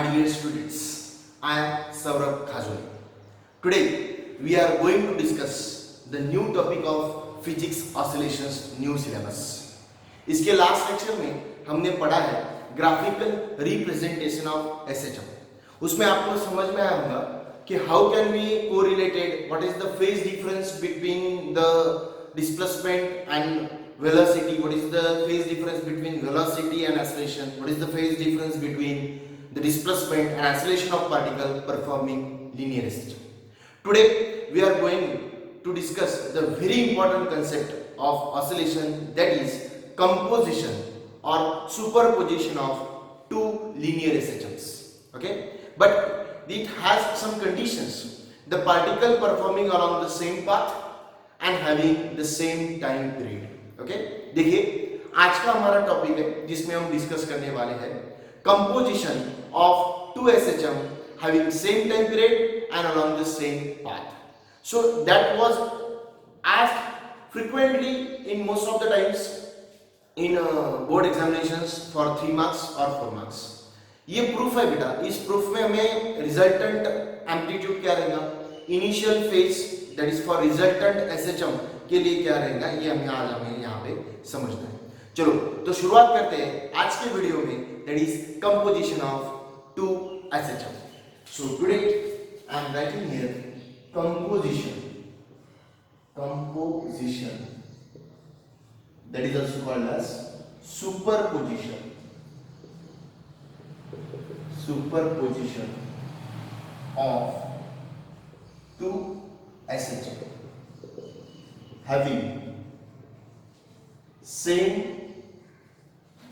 My dear students, I am Saurabh Khajole. Today we are going to discuss the new topic of physics oscillations new syllabus. इसके last lecture में हमने पढ़ा है graphical representation of SHM. उसमें आपको समझ में आया होगा कि how can we correlated what is the phase difference between the displacement and velocity, what is the phase difference between velocity and acceleration, what is the phase difference between the displacement and acceleration of particle performing linear SHM. Today we are going to discuss the very important concept of oscillation, that is composition or superposition of two linear SHMs. Okay, but it has some conditions. The particle performing along the same path and having the same time period. Okay देखिए आज का हमारा topic है जिसमें हम discuss करने वाले हैं composition of two SHM having same time period and along the same path. So that was asked frequently in most of the times in board examinations for 3 marks और 4 मार्क्स. ये proof है बेटा. इस proof में हमें resultant amplitude क्या रहेगा, initial phase that is for resultant SHM के लिए क्या रहेगा, ये हमें यहाँ पे समझना है. चलो तो शुरुआत करते हैं आज के वीडियो में, that is composition of two SHM. So today I am writing here composition that is also called as superposition of two SHM having same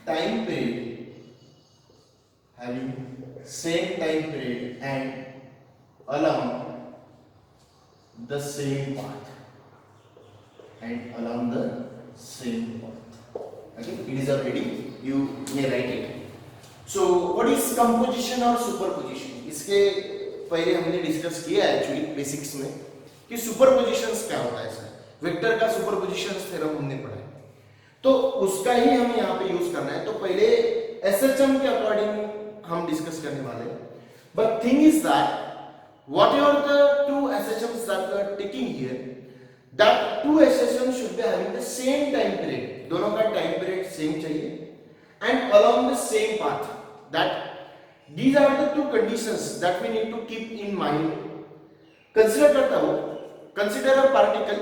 time period and along the same path okay, it is already, you may write it. So what is composition or superposition? इसके पहले हमने discuss किया है actually basics में कि सुपरपोजिशंस क्या होता है. वेक्टर का सुपरपोजिशंस थ्योरम हमने पढ़ा है, तो उसका ही हमें यहाँ पे यूज करना है. तो पहले एसएचएम के अकॉर्डिंग हम डिस्कस करने वाले हैं. But thing is that whatever the two SHMs that we are taking here, that two SHM should be having the same time period. दोनों का टाइम पीरियड सेम चाहिए and along the same path. That these are the two conditions that we need to keep in mind. Consider करता हूं, consider a particle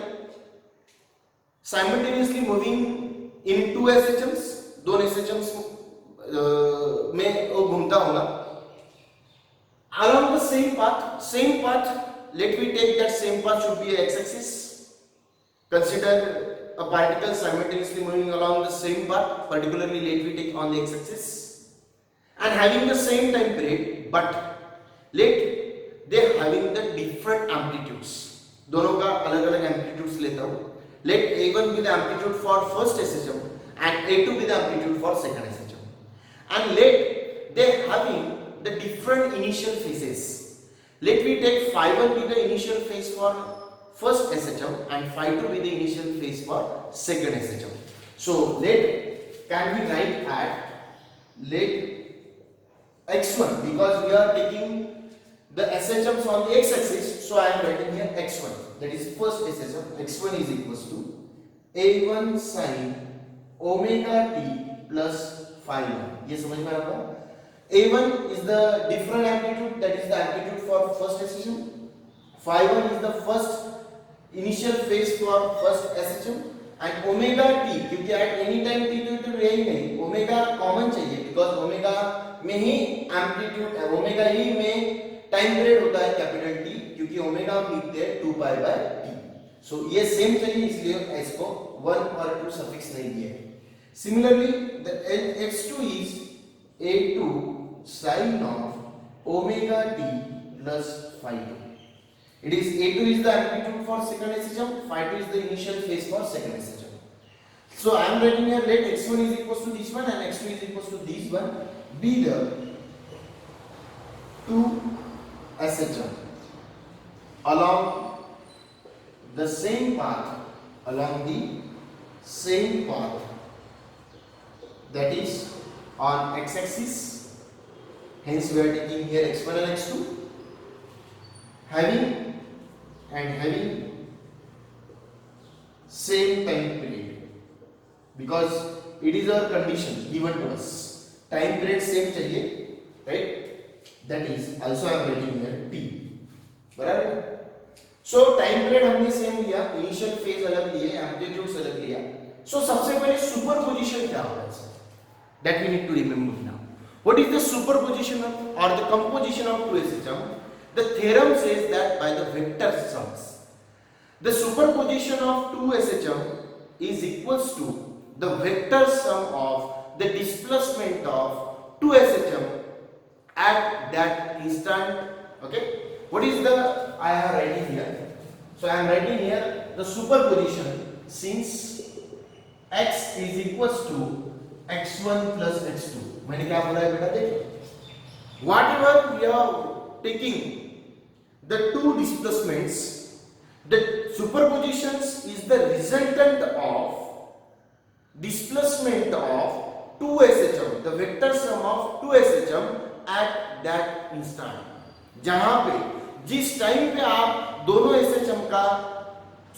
simultaneously moving in two SHMs, दोनों SHMs में वो घूमता होगा along the same path. Let me take that same path should be a x-axis. Consider a particle simultaneously moving along the same path, particularly let me take on the x-axis and having the same time period, but let they having the different amplitudes. दोनों का अलग अलग amplitudes लेता हूँ. Let A1 be the amplitude for first SHM and A2 be the amplitude for second SHM, and let they having the different initial phases. Let me take phi 1 be the initial phase for first SHM and phi 2 be the initial phase for second SHM. So can we write at let x1, because we are taking the SHMs on the x-axis, so I am writing here x1, that is first SHM. x1 is equals to a1 sin omega t plus phi 1. ये समझ में आ रहा है. a1 is the different amplitude, that is the amplitude for first SHM. phi 1 is the first initial phase for first SHM, and omega t क्योंकि at any time t तो यही नहीं, omega common चाहिए because omega में ही amplitude, omega ही में time period होता है capital T, क्योंकि ओमेगा हम लिखते हैं 2 पाई बाय टी. सो ये सेम चाहिए, इसलिए एस को 1 और 2 सफिक्स नहीं दिया है. Similarly the x2 is a2 sin of omega t plus phi 2. It is a2 is the amplitude for second SHM, phi 2 is the initial phase for second SHM. So I am writing here let x1 is equals to this one and x2 is equals to this one be the two SHM along the same path, that is on x-axis hence we are taking here x1 and x2, having same time period, because it is our condition given to us, time period same चाहिए, right? That is also I am writing here t, बराबर. सो time period हमने same लिया, initial phase अलग लिए, amplitudes अलग लिया. सो सबसे पहले सुपरपोजिशन क्या होता है sir, that we need to remember now. What is the superposition of और the composition of two SHM? The theorem says that by the vector sums the superposition of two SHM is equals to the vector sum of the displacement of two SHM at that instant. Okay, what is the I am writing here? So I am writing here the superposition, since x is equals to x1 plus x2. मैंने क्या बोला है बेटा, देखो, whatever we are taking the two displacements, the superpositions is the resultant of displacement of two SHM, the vector sum of two SHM at that instant. जहां पे जिस time पे आप दोनों SHM का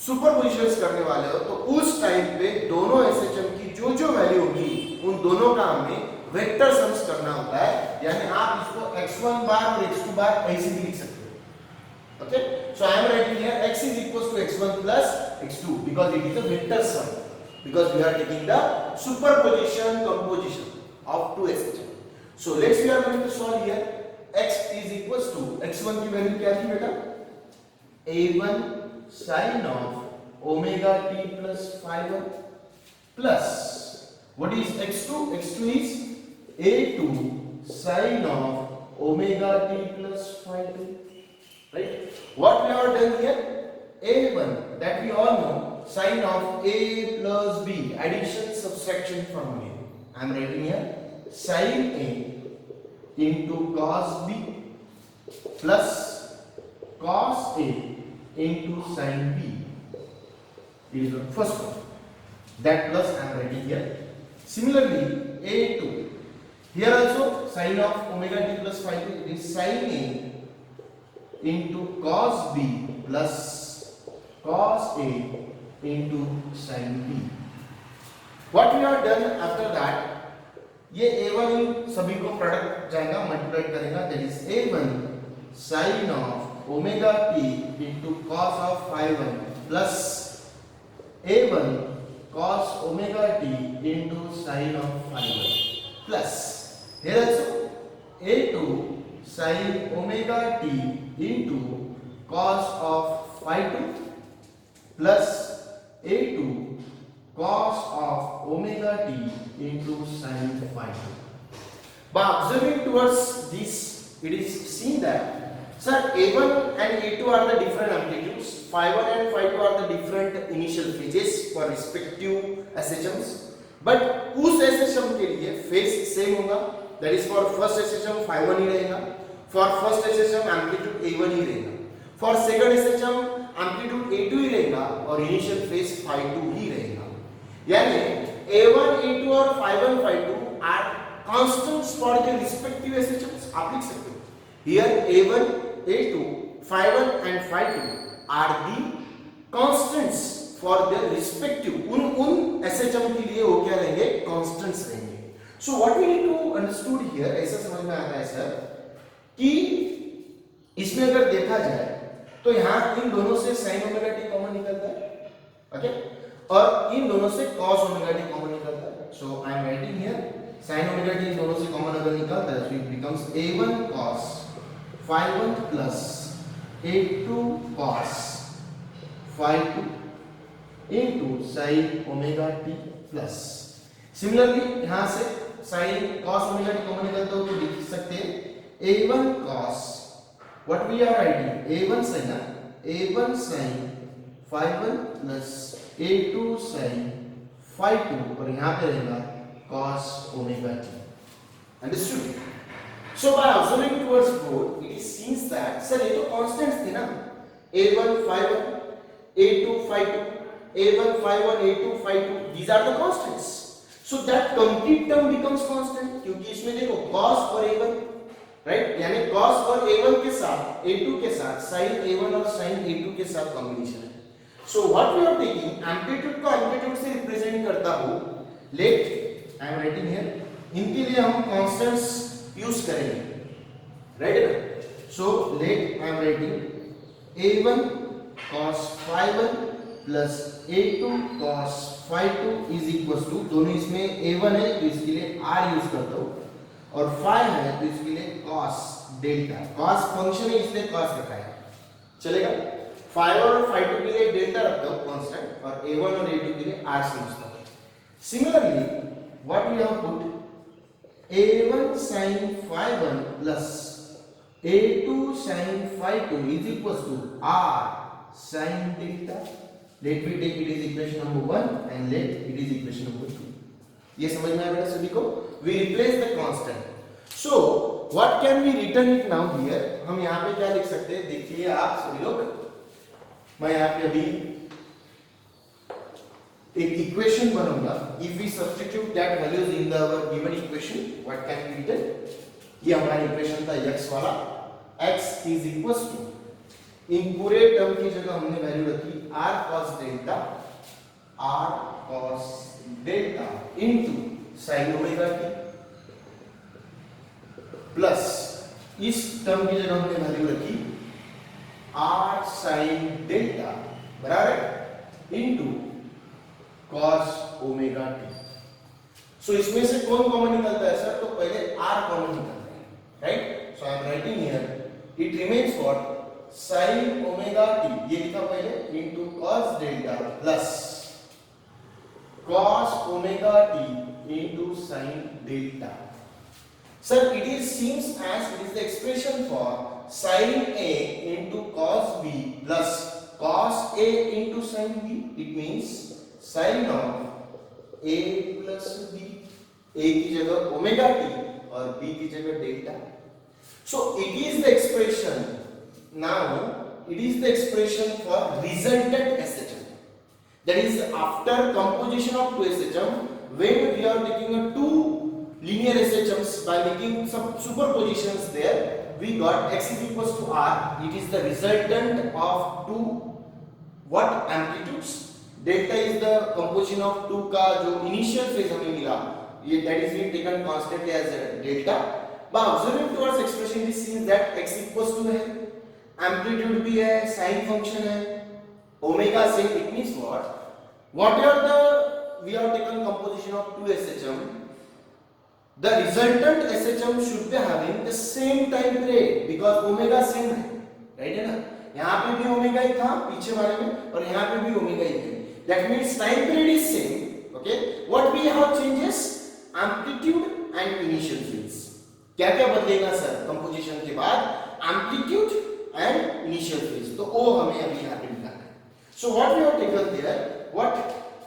सुपरपोजिशन करने वाले हो, तो उस टाइम पे दोनों SHM की जो जो वैल्यू होगी उन दोनों का हमें वेक्टर सम्स करना होता है. यानी आप इसको x1 बार और x2 बार ऐसे भी लिख सकते हो. Okay, so I am writing here x is equals to x1 plus x2 because it is a vector sum, because we are taking the superposition composition of two SHM. So let's we are going to solve here. X is equals to x1 की value क्या थी बेटा, a1 sin of omega t plus phi 1 plus what is x2? x2 is a2 sin of omega t plus phi 2. Right? What we have done here? A1, that we all know, sin of A plus B, addition subtraction formula. I am writing here sin A into cos B plus cos A into sin B. It is the first one. That plus I am writing here. Similarly, A2. Here also sin of omega t plus phi 2, it is sin A into cos B plus cos A into sin B. What we have done after that, ये A1 इन सभी को product जाएगा, multiply करेगा, that is A1 sin of omega t into cos of phi 1 plus A1 cos omega t into sin of phi 1 plus here also A2 sin omega t into cos of phi 2 plus a2 cos of omega t into sin phi 2. By observing towards this, it is seen that sir a1 and a2 are the different amplitudes, phi 1 and phi 2 are the different initial phases for respective SHMs, but उस SHM के लिए phase same होगा, that is for first SHM phi 1 ही रहेगा, for first SHM amplitude a1 ही रहेगा, for second SHM amplitude a2 ही रहेगा और initial phase phi 2 ही रहेगा. यानी a1 a2 और phi 1 phi 2 are constants for the respective SHMs. आप लिख सकते हो here a1 a2 phi 1 and phi 2 are the constants for their respective उन SHM के लिए वो क्या रहेंगे, constants रहेंगे. So what we need to understood here, ऐसा समझ में आता है सर कि इसमें अगर देखा जाए तो यहाँ इन दोनों से sin ओमेगा t कॉमन निकलता है, ओके, और इन दोनों से cos ओमेगा t कॉमन निकलता है. So I am writing here sin omega t इन दोनों से कॉमन अगर निकलता है, so it becomes a1 cos phi 1 plus a2 cos phi 2 into sin omega t plus. Similarly यहाँ से sin cos omega t common निकलता हो तो लिख सकते हैं a1 cos, what we are writing, a1 sin a1 sin phi 1 plus a2 sin phi 2 और यहाँ पे रहेगा cos omega t. Understood? So by observing towards both, it is seen that sir ये तो constants थे ना, a1 phi 1 a2 phi 2 a1 phi 1 a2 phi 2, these are the constants. So that complete term becomes constant क्योंकि इसमें देखो cos और a1, right, यानी cos और a1 के साथ a2 के साथ sin a1 और sin a2 के साथ कॉम्बिनेशन है. So what we are taking, amplitude को एम्पलीट्यूड से रिप्रेजेंट करता हूं. Let I am writing here, इनके लिए हम कांस्टेंट्स यूज करेंगे, right. So let I am writing a1 cos phi1 plus a2 cos phi2 is equal to, दोनों इसमें a1 है तो इसके लिए r यूज करता हूं, और phi है तो इसके लिए cos डेल्टा. cos फंक्शन है इसलिए cos रखा है, चलेगा. phi और phi2 के लिए डेल्टा रखता हूं कांस्टेंट, और a1 और a2 के लिए r समझता हूं. Similarly what we have put a1 sin phi1 plus a2 sin phi2 is equals to r sin delta. Let me take it is equation number 1 and let it is equation number 2. ये समझ में आया बेटा सभी को? We replace the constant. So what can we written it now here? हम यहाँ पे क्या लिख सकते हैं? देखिए आप सभी लोग, मैं यहाँ पे अभी एक इक्वेशन बनूंगा. If we substitute that values in the our given equation, what can be written? ये हमारा इक्वेशन था x वाला, x is equals to, इन पूरे टर्म की जगह हमने वैल्यू रखी r cos delta into sin omega t, plus इस टर्म की जगह हमने वैल्यू रखी r sin डेल्टा बराबर है इनटू cos ओमेगा t. सो इसमें से कौन कॉमन निकलता है सर? तो पहले r कॉमन निकलता है, right. So I am writing here it remains what, sin omega t, ये लिखा पहले into cos delta plus cos omega t into sin delta. Sir it is seems as it is the expression for sin a into cos b plus cos a into sin b. It means sin of a plus b, a की जगह omega t और b की जगह delta. So it is the expression, now it is the expression for resultant SHM. That is after composition of two SHM, when we are taking a two linear SHMs by making some superpositions there, we got x is equals to r. It is the resultant of two what amplitudes. Delta is the composition of two का जो initial phase हमें मिला, ये that is being taken constantly as a delta. By observing towards expression, this seems that x equals to है, amplitude भी है, sin function है, omega same. It means what? Whatever the we are taken composition of two SHM, the resultant SHM should be having the same time period because omega same है, right है ना? यहाँ पे भी omega ही था पीछे वाले में और यहाँ पे भी ओमेगा ही है. That means time period is same. Okay. What we have changes? Amplitude and initial phase. क्या क्या बदलेगा सर कंपोजिशन के बाद? Amplitude and initial phase. तो वो हमें अभी यहाँ पे निकालना है. So what we have taken there? What?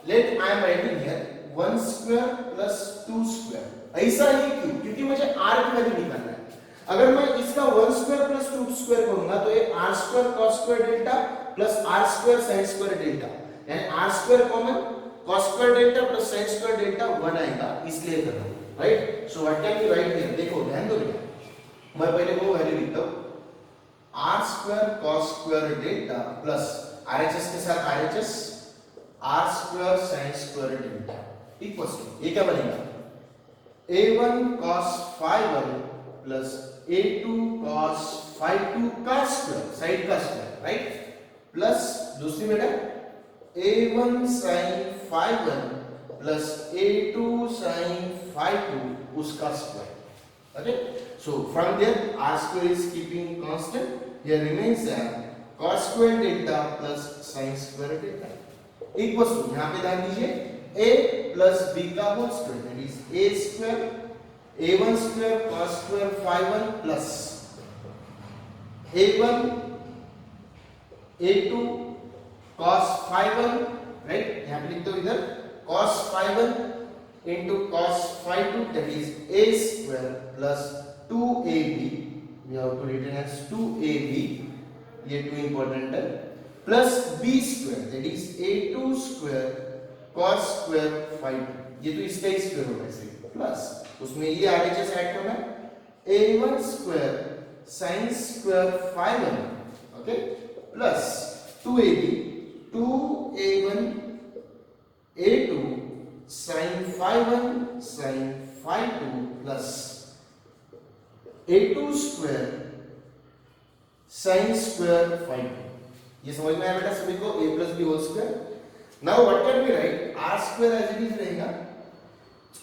Let I am writing here 1 square plus 2 square. ऐसा ही क्यों? क्योंकि मुझे r की वैल्यू निकालना है. अगर मैं इसका 1 स्क्वायर प्लस 2 स्क्वायर करूंगा तो ये r square cos square delta plus r square sin square delta, यानी r square common cos square delta plus sin square delta 1 आएगा, इसलिए कर रहा हूं, right. So what can be right here? देखो ध्यान दो बेटा, मैं पहले वो वैल्यू लिखता हूं r square cos square delta plus RHS के साथ RHS r square sin square delta equals to, ये क्या बनेगा a1 cos phi1 plus a2 cos phi2 का स्क्वायर, साइड का स्क्वायर, राइट, प्लस दूसरी बेटा a1 sin phi1 plus a2 sin phi2 उसका square. Okay. So from there r square is keeping constant, here remains cos square delta plus sin square delta equals to, यहां पे ध्यान दीजिए a plus b का whole square, that is a square a1 square cos square phi1 plus a1 a2 cos phi1, right. यहां पे लिख दो इधर cos phi1 into cos phi2, that is a square plus 2ab, we have to written as 2ab, ये 2 important है, plus b square, that is a2 square cos square phi2, ये तो इसका ही स्क्वायर होगा ऐसे, प्लस उसमें ये RHS ऐड करना है a1 square sin square phi 1, okay, plus 2ab 2a1 a2 sin phi 1 sin phi 2 plus a2 square sin square phi 2. ये समझ में आया बेटा सभी को? a plus b whole square. Now what can we write? R square as it is रहेगा,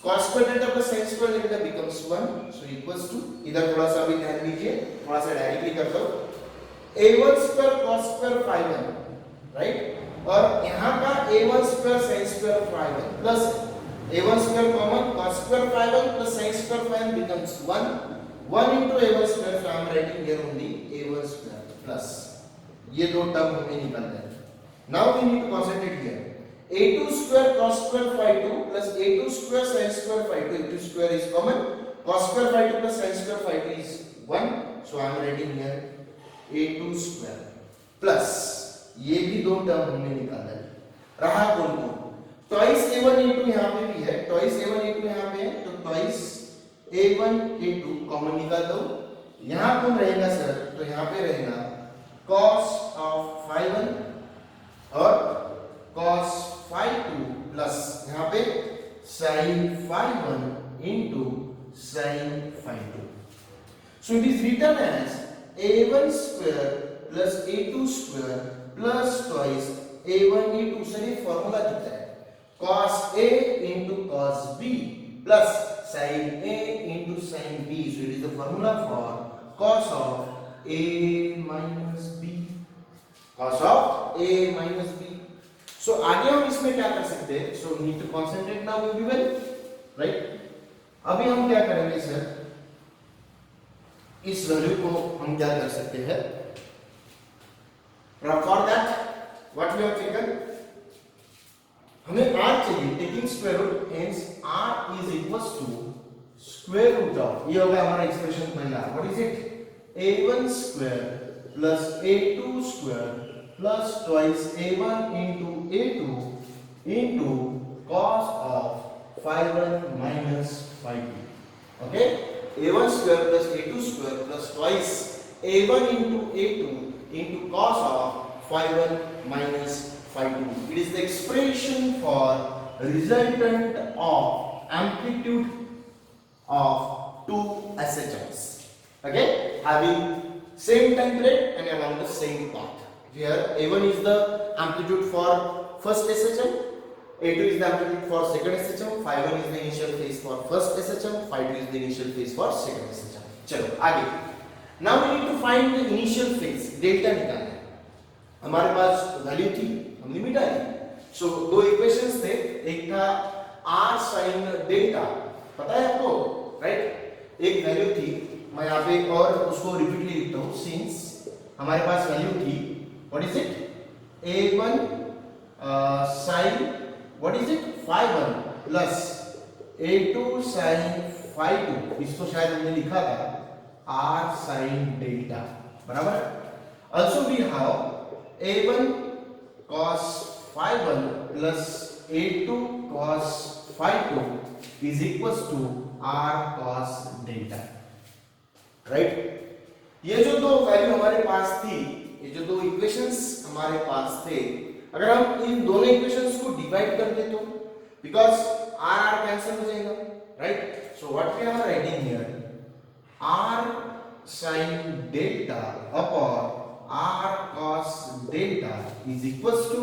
cos square delta plus sin square delta becomes 1, so equals to, इधर थोड़ा सा भी ध्यान दीजिए, थोड़ा सा डायरेक्टली करता हूँ, a1 square cos square phi 1, right, और यहाँ का a1 square sin square phi 1 plus a1 square common, cos square phi 1 plus sin square phi 1 becomes 1 into a1 square, so I am writing here only a1 square plus, ये दो term हमें निकालना है. Now we need to concentrate here. a2 square cos square phi 2 plus a2 square sin square phi 2, a2 square is common, cos square phi 2 plus sin square phi 2 is 1, so I am writing here a2 square plus, ये भी दो term हमने निकाला है, रहा कौन कौन, twice a1 a2 यहाँ पे भी है, twice a1 a2 यहाँ पे है, तो twice a1 a2 कॉमन निकाल दो, यहाँ कौन रहेगा सर, तो यहाँ पे रहेगा cos of phi 1 और cos phi 2 प्लस यहाँ पे sin phi 1 into sin phi 2. So it is written as a1 square plus a2 square plus twice a1 a2, sir ये फॉर्मूला कितना है, cos a into cos b plus sin a into sin b, so it is the formula for cos of a minus b, cos of a minus b. So आगे हम इसमें क्या कर सकते हैं, so we need to concentrate now everyone, right? अभी हम क्या करेंगे सर, इस वैल्यू को हम क्या कर सकते हैं, for that what we have taken, हमें r चाहिए, taking square root, hence r is equals to square root of, ये होगा हमारा एक्सप्रेशन पहला, what is it, a1 square plus a2 square plus twice a1 into a2 into cos of phi 1 minus phi 2, okay, a1 square plus a2 square plus twice a1 into a2 into cos of phi 1 minus phi 2. It is the expression for resultant of amplitude of two SHMs, okay, having same time period and along the same path. Here a1 is the amplitude for first SHM, a2 is the amplitude for second SHM, phi 1 is the initial phase for first SHM, phi 2 is the initial phase for second SHM. चलो आगे. Now we need to find the initial phase, delta निकालना है. हमारे पास value थी, हमने मिटा दी. So दो equations थे, एक था r sin डेल्टा, पता है आपको, राइट? एक वैल्यू थी, मैं यहाँ पे और उसको रिपीटली लिखता हूँ, सिंस हमारे पास वैल्यू थी, what is it, a1 sin, what is it, phi 1 plus a2 sin phi 2, इसको शायद हमने लिखा था r sin डेल्टा, बराबर. Also we have a1 cos phi 1 plus a2 cos phi 2 is equals to r cos delta, right. ये जो दो value हमारे पास थी, ये जो दो इक्वेशंस हमारे पास थे, अगर हम इन दोनों इक्वेशंस को डिवाइड कर दे तो, बिकॉज r कैंसिल हो जाएगा, right. So what we are writing here, r sin delta upon r cos delta is equals to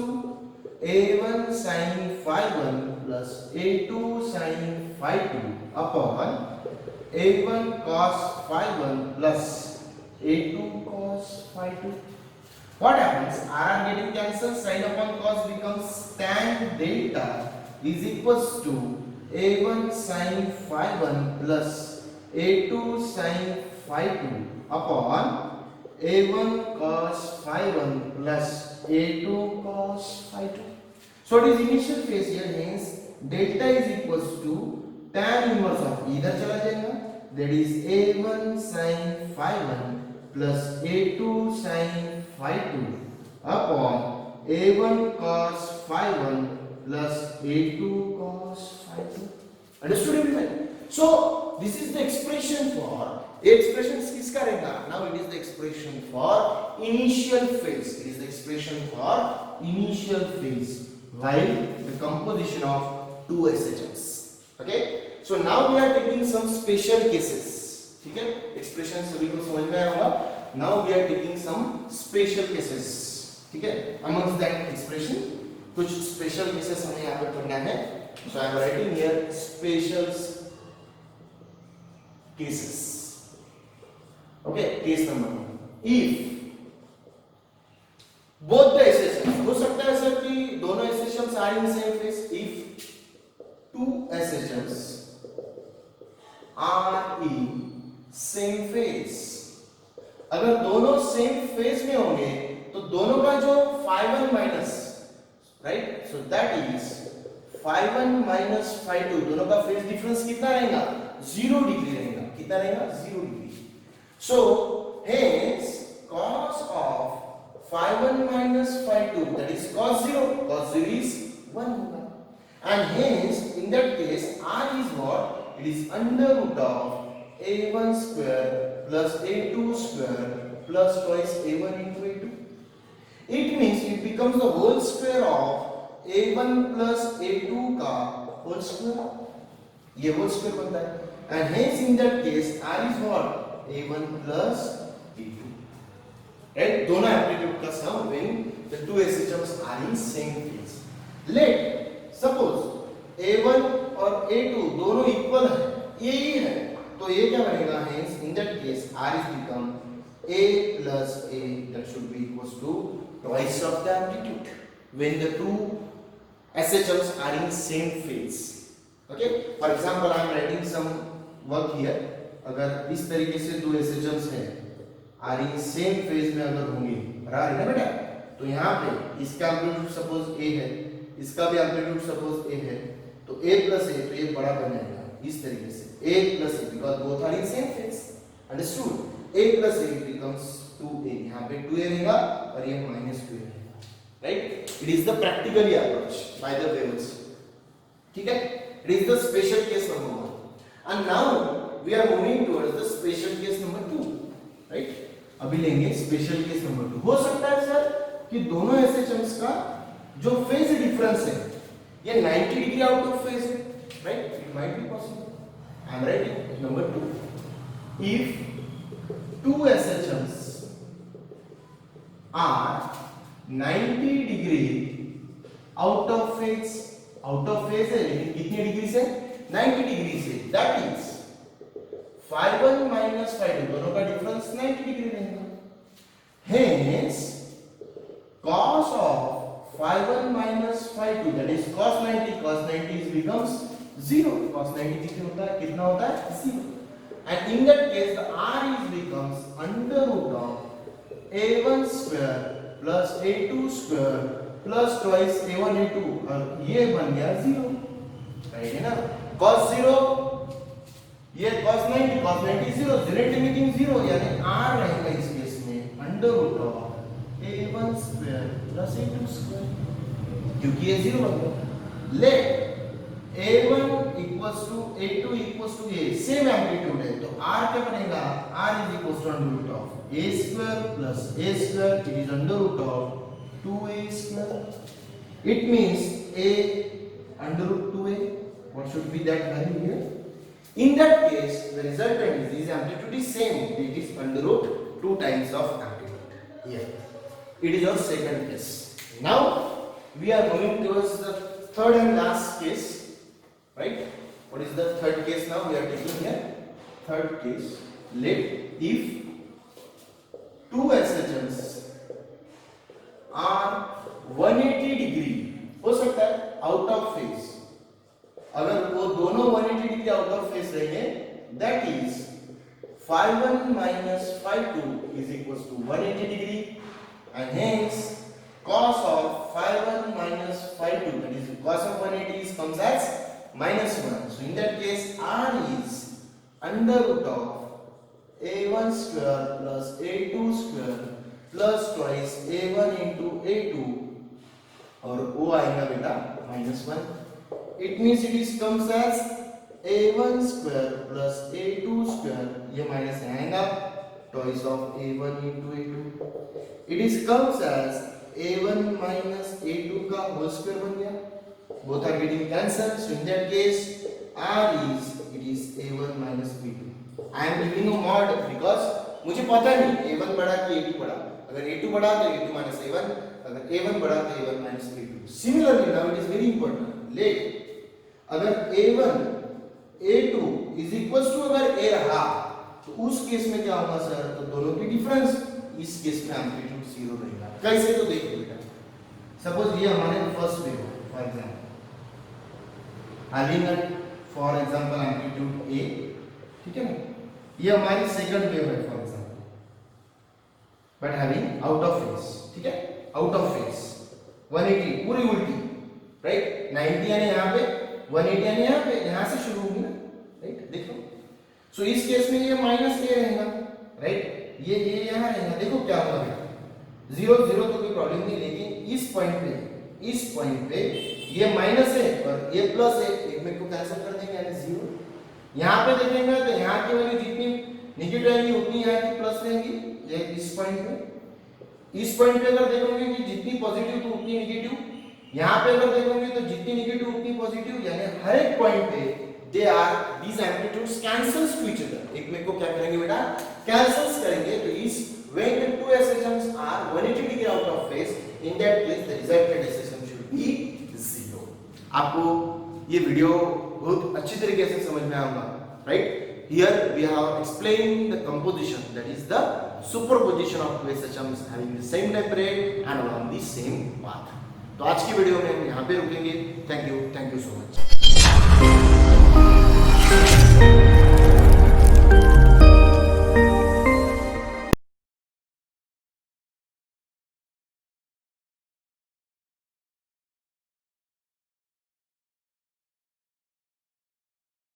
a1 sin phi 1 plus a2 sin phi 2 upon a1 cos phi 1 plus a2 cos phi 2. What happens? R getting cancelled, sin upon cos becomes tan delta is equals to a1 sin phi 1 plus a2 sin phi 2 upon a1 cos phi 1 plus a2 cos phi 2. So it is initial phase here, hence delta is equals to tan inverse of, इधर चला जाएगा, that is a1 sin phi 1 plus a2 sin phi 2 upon a1 cos phi 1 plus a2 cos phi 2. Understood everyone? So this is the expression for for expression किसका रहेगा? Now it is the expression for initial phase. It is the expression for initial phase while the composition of two SHMs. Okay, so now we are taking some special cases. ठीक है, expression सभी को समझ में आया होगा. Now we are taking some special cases. ठीक है, amongst that expression कुछ special cases हमें यहाँ पे पढ़ना है. So I am writing here special cases. Okay, case number 1. If both the SHMs, हो सकता है सर कि दोनों SHMs are in same phase. If two SHMs are in same phase, अगर दोनों सेम फेज में होंगे तो दोनों का जो phi1 minus, right, so that is phi1 minus phi2, दोनों का फेज डिफरेंस कितना रहेगा? 0 डिग्री रहेगा. कितना रहेगा? 0 degree. So hence cos of phi1 minus phi2, that is cos 0. Cos 0 is 1 होगा. And hence in that case r is what? It is under root of a1 square plus a2 square plus twice a1 into a2. It means it becomes the whole square of a1 plus a2 का whole square. ये whole square बनता है. And hence in that case r is what? a1 plus a2. Right? दोनों amplitude का sum when the two SHMs are in same phase. Let suppose a1 और a2 दोनों equal है, ये ही है, तो ये क्या बनेगा? Hence in that case r is become a plus a, that should be equals to twice of the amplitude when the two SHMs are in same phase. Okay, for example I am writing some work here. अगर इस तरीके से दो SHMs हैं are in same phase में अगर होंगे, बराबर है ना बेटा, तो यहाँ पे इसका एम्पलीट्यूड सपोज ए है, इसका भी एम्पलीट्यूड सपोज ए है, तो a प्लस ए, तो ये बड़ा बन जाएगा इस तरीके से a plus a, because both are in same phase. Understood? a plus a becomes 2a, यहाँ पे 2a रहेगा और ये माइनस 2a रहेगा. Right? It is the practically approach by the waves. ठीक है, it is the special case number 1. And now we are moving towards the special case number 2. Right, अभी लेंगे स्पेशल केस नंबर 2. हो सकता है sir कि दोनों SHMs का जो फेज डिफरेंस है ये 90 डिग्री आउट ऑफ फेज है. Right, it might be possible. I am writing number 2. If two SHMs are 90 degree out of phase, out of phase है लेकिन कितनी डिग्री से? 90 डिग्री से. That is phi1 minus phi2, दोनों का difference 90 degree रहेगा. Hence cos of phi1 minus phi2, that is cos 90, cos 90 becomes 0. cos 90 कितना होता है? कितना होता है? 0. And in that case the r is becomes under root of a1 square plus a2 square plus twice a1 a2, और ये बन गया 0. राइट है ना? cos 0, ये cos 90, cos 90 0, डायरेक्ट मेकिंग 0, यानी r रहेगा इस केस में under root of a1 square plus a2 square, क्योंकि ये 0 बन गया. Let a1 equals to a2 equals to a, same amplitude है, तो r क्या बनेगा? r is equals to under root of a square plus a square, it is under root of 2a square. It means a under root 2a. What should be that value here? In that case, the resultant is amplitude is same. It is under root 2 times of amplitude. Here, it is our second case. Now we are moving towards the third and last case. Right? What is the third case? Now we are taking here. Third case. Let if two SHMs are 180 degree, हो सकता है out of phase. अगर वो दोनों 180 degree out of phase रहेंगे, that is phi1 minus phi2 is equals to 180 degree, and hence cos of phi1 minus phi2, that is cos of 180 comes as minus 1. So in that case r is under root of a1 square plus a2 square plus twice a1 into a2, और o आएगा बेटा minus 1. It means it is comes as a1 square plus a2 square, ये minus यहाँ आएगा, twice of a1 into a2, it is comes as a1 minus a2 का whole square बन गया, both are getting cancelled, so in that case r is it is a1 minus b2. I am giving a mod because मुझे पता नहीं a1 बड़ा कि a2 बड़ा, अगर a2 बड़ा तो a2 minus a1, अगर a1 बड़ा तो a1 minus a2. Similarly now it is very important, let अगर a1 a2 is equals to अगर a रहा तो उस केस में क्या होगा सर, तो दोनों की डिफरेंस, इस केस में एम्पलीट्यूड 0 रहेगा. कैसे, तो देखिए बेटा, सपोज ये हमारे फर्स्ट वेव है for example, having for example amplitude a, ठीक है ना, ये हमारी सेकंड वेव है for example, but having out of phase, ठीक है, आउट ऑफ फेज 180 पूरी उल्टी, राइट, 90 यानी यहाँ पे, 180 यानी यहाँ पे, यहाँ से शुरू होगी ना, राइट, देखो. सो इस केस में ये माइनस a रहेगा, राइट, ये यहाँ रहेगा. देखो क्या होगा बेटा, 0 0 तो कोई प्रॉब्लम नहीं, लेकिन इस पॉइंट पे ये माइनस है और ये प्लस है, एक में को कैंसिल कर देंगे यानी 0. यहाँ पे देखेंगे तो यहाँ की वैल्यू जितनी नेगेटिव रहेंगी उतनी यहाँ की प्लस रहेंगी, ये इस पॉइंट पे अगर देखोगे कि जितनी पॉजिटिव तो उतनी नेगेटिव, यहाँ पे अगर देखोगे तो जितनी नेगेटिव उतनी पॉजिटिव, यानी हर एक पॉइंट पे these amplitudes cancels to each other, एक में को क्या करेंगे बेटा, cancels करेंगे. तो इस when the two SHMs are 180 degree out of phase, in that case the resultant SHM should be 0. आपको ये वीडियो बहुत अच्छी तरीके से समझ में आएगा, right. Here we have explained the composition, that is the superposition of two SHMs having the same type rate and along the same path. तो आज की वीडियो में हम यहाँ पे रुकेंगे. Thank you so much.